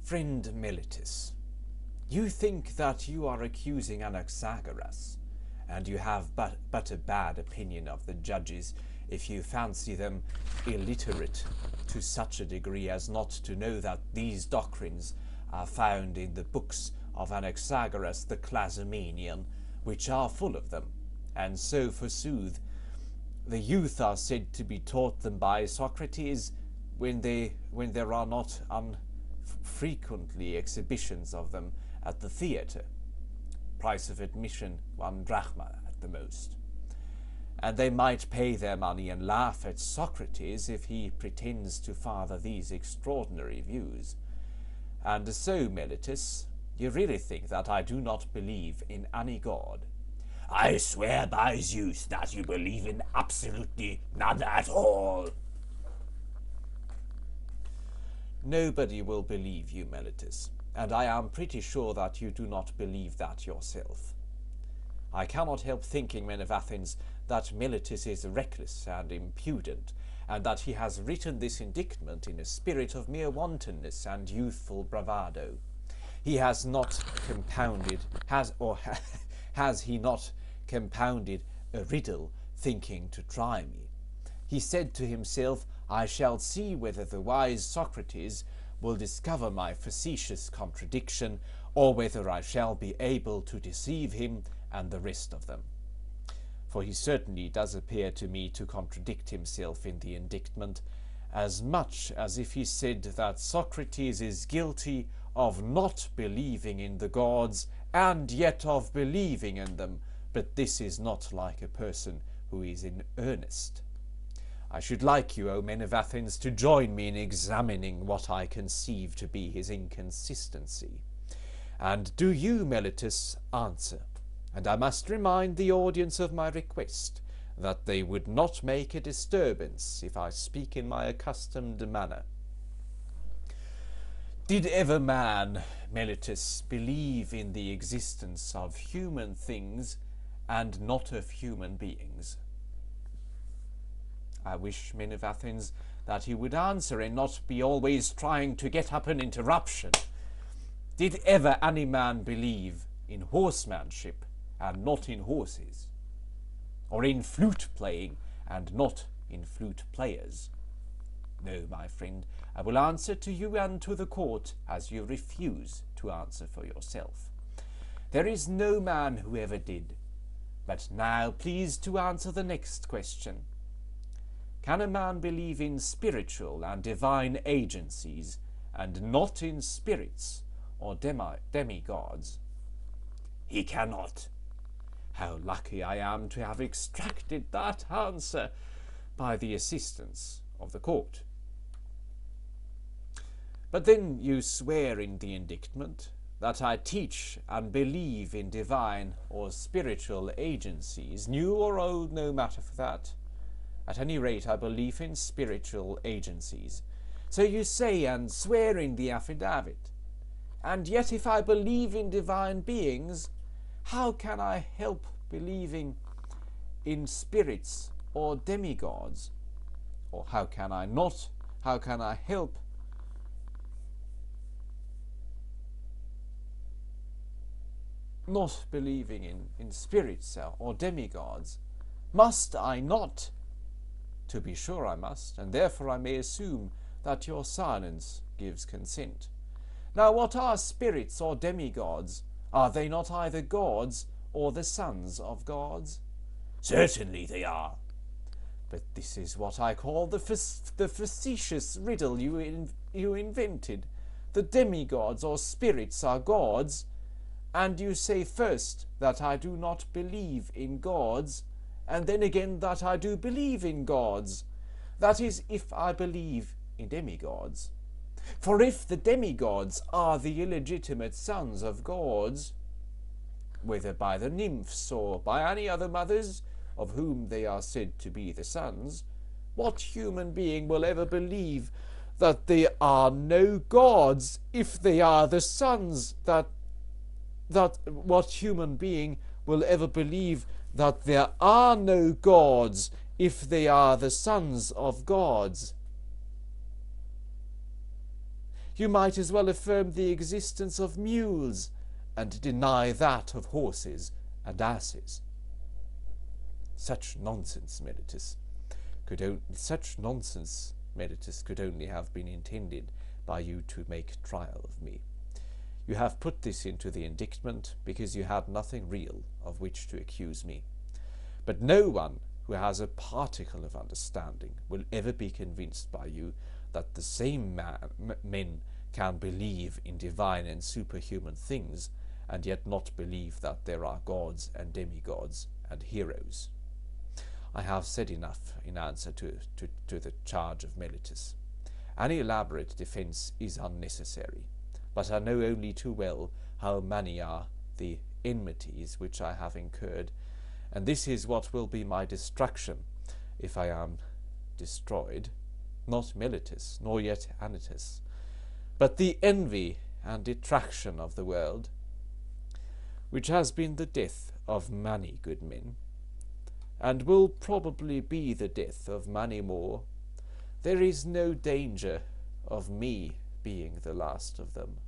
Friend Meletus, you think that you are accusing Anaxagoras, and you have but a bad opinion of the judges if you fancy them illiterate to such a degree as not to know that these doctrines are found in the books of Anaxagoras the Clazomenian, which are full of them, and so forsooth the youth are said to be taught them by Socrates, when there are not unfrequently exhibitions of them at the theatre, price of admission 1 drachma at the most. And they might pay their money and laugh at Socrates if he pretends to father these extraordinary views. And so, Meletus, you really think that I do not believe in any god? I swear by Zeus that you believe in absolutely none at all. Nobody will believe you, Meletus, and I am pretty sure that you do not believe that yourself. I cannot help thinking, men of Athens, that Meletus is reckless and impudent, and that he has written this indictment in a spirit of mere wantonness and youthful bravado. He has not compounded, has he not compounded a riddle, thinking to try me? He said to himself, I shall see whether the wise Socrates will discover my facetious contradiction, or whether I shall be able to deceive him and the rest of them. For he certainly does appear to me to contradict himself in the indictment, as much as if he said that Socrates is guilty of not believing in the gods, and yet of believing in them, but this is not like a person who is in earnest. I should like you, O men of Athens, to join me in examining what I conceive to be his inconsistency. And do you, Meletus, answer, and I must remind the audience of my request, that they would not make a disturbance if I speak in my accustomed manner. Did ever man, Meletus, believe in the existence of human things and not of human beings? I wish, men of Athens, that he would answer and not be always trying to get up an interruption. Did ever any man believe in horsemanship and not in horses? Or in flute playing and not in flute players? No, my friend, I will answer to you and to the court as you refuse to answer for yourself. There is no man who ever did. But now please to answer the next question. Can a man believe in spiritual and divine agencies and not in spirits or demigods? He cannot. How lucky I am to have extracted that answer by the assistance of the court. But then you swear in the indictment that I teach and believe in divine or spiritual agencies, new or old, no matter for that. At any rate, I believe in spiritual agencies. So you say and swear in the affidavit. And yet if I believe in divine beings, how can I help believing in spirits or demigods? Or how can I help not believing in spirits or demigods? Must I not? To be sure I must, and therefore I may assume that your silence gives consent. Now what are spirits or demigods? Are they not either gods or the sons of gods? Certainly they are. But this is what I call the facetious riddle you invented. The demigods or spirits are gods, and you say first that I do not believe in gods, and then again that I do believe in gods. That is, if I believe in demigods. For if the demigods are the illegitimate sons of gods, whether by the nymphs or by any other mothers of whom they are said to be the sons, what human being will ever believe that they are no gods if they are the sons? What human being will ever believe that there are no gods if they are the sons of gods? You might as well affirm the existence of mules and deny that of horses and asses. Such nonsense, Meletus, could only have been intended by you to make trial of me. You have put this into the indictment because you had nothing real of which to accuse me. But no one who has a particle of understanding will ever be convinced by you that the same men can believe in divine and superhuman things and yet not believe that there are gods and demigods and heroes. I have said enough in answer to the charge of Meletus. Any elaborate defence is unnecessary, but I know only too well how many are the enmities which I have incurred, and this is what will be my destruction if I am destroyed, not Meletus, nor yet Anytus, but the envy and detraction of the world, which has been the death of many good men, and will probably be the death of many more. There is no danger of me being the last of them.